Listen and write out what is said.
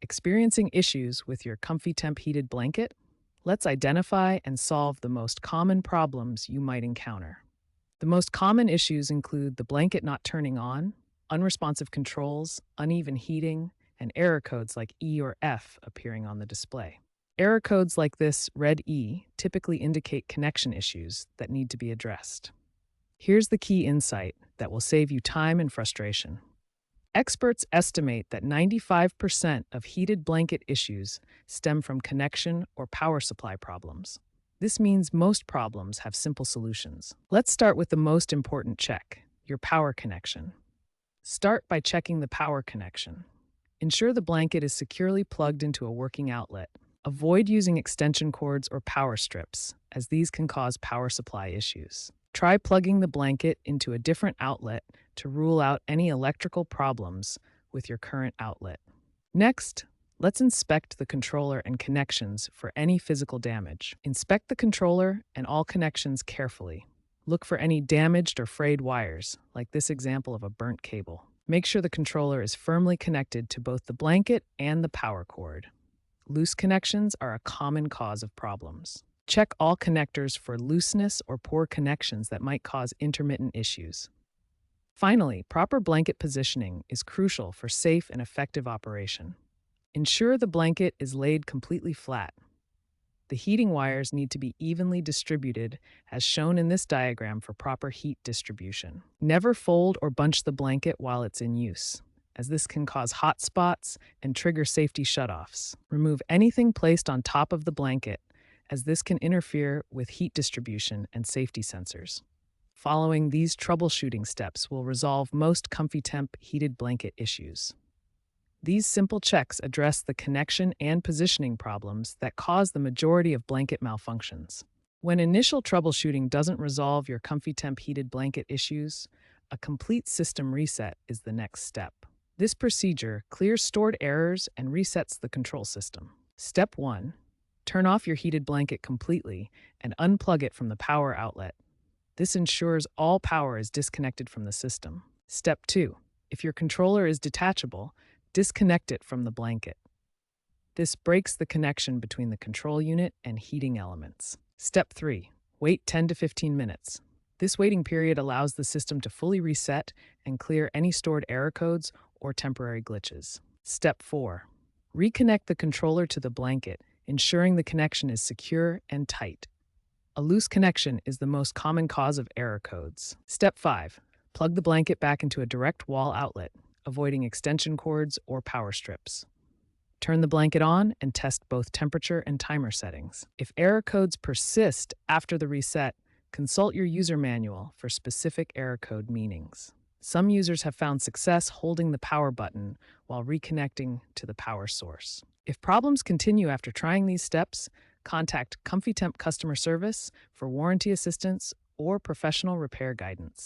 Experiencing issues with your ComfyTemp heated blanket? Let's identify and solve the most common problems you might encounter. The most common issues include the blanket not turning on, unresponsive controls, uneven heating, and error codes like E or F appearing on the display. Error codes like this, red E, typically indicate connection issues that need to be addressed. Here's the key insight that will save you time and frustration. Experts estimate that 95% of heated blanket issues stem from connection or power supply problems. This means most problems have simple solutions. Let's start with the most important check, your power connection. Start by checking the power connection. Ensure the blanket is securely plugged into a working outlet. Avoid using extension cords or power strips, as these can cause power supply issues. Try plugging the blanket into a different outlet to rule out any electrical problems with your current outlet. Next, let's inspect the controller and connections for any physical damage. Inspect the controller and all connections carefully. Look for any damaged or frayed wires, like this example of a burnt cable. Make sure the controller is firmly connected to both the blanket and the power cord. Loose connections are a common cause of problems. Check all connectors for looseness or poor connections that might cause intermittent issues. Finally, proper blanket positioning is crucial for safe and effective operation. Ensure the blanket is laid completely flat. The heating wires need to be evenly distributed, as shown in this diagram for proper heat distribution. Never fold or bunch the blanket while it's in use, as this can cause hot spots and trigger safety shutoffs. Remove anything placed on top of the blanket, as this can interfere with heat distribution and safety sensors. Following these troubleshooting steps will resolve most ComfyTemp heated blanket issues. These simple checks address the connection and positioning problems that cause the majority of blanket malfunctions. When initial troubleshooting doesn't resolve your ComfyTemp heated blanket issues, a complete system reset is the next step. This procedure clears stored errors and resets the control system. Step 1. Turn off your heated blanket completely and unplug it from the power outlet. This ensures all power is disconnected from the system. Step 2. If your controller is detachable, disconnect it from the blanket. This breaks the connection between the control unit and heating elements. Step 3. Wait 10 to 15 minutes. This waiting period allows the system to fully reset and clear any stored error codes or temporary glitches. Step 4. Reconnect the controller to the blanket, ensuring the connection is secure and tight. A loose connection is the most common cause of error codes. Step 5. Plug the blanket back into a direct wall outlet, avoiding extension cords or power strips. Turn the blanket on and test both temperature and timer settings. If error codes persist after the reset, consult your user manual for specific error code meanings. Some users have found success holding the power button while reconnecting to the power source. If problems continue after trying these steps, contact ComfyTemp customer service for warranty assistance or professional repair guidance.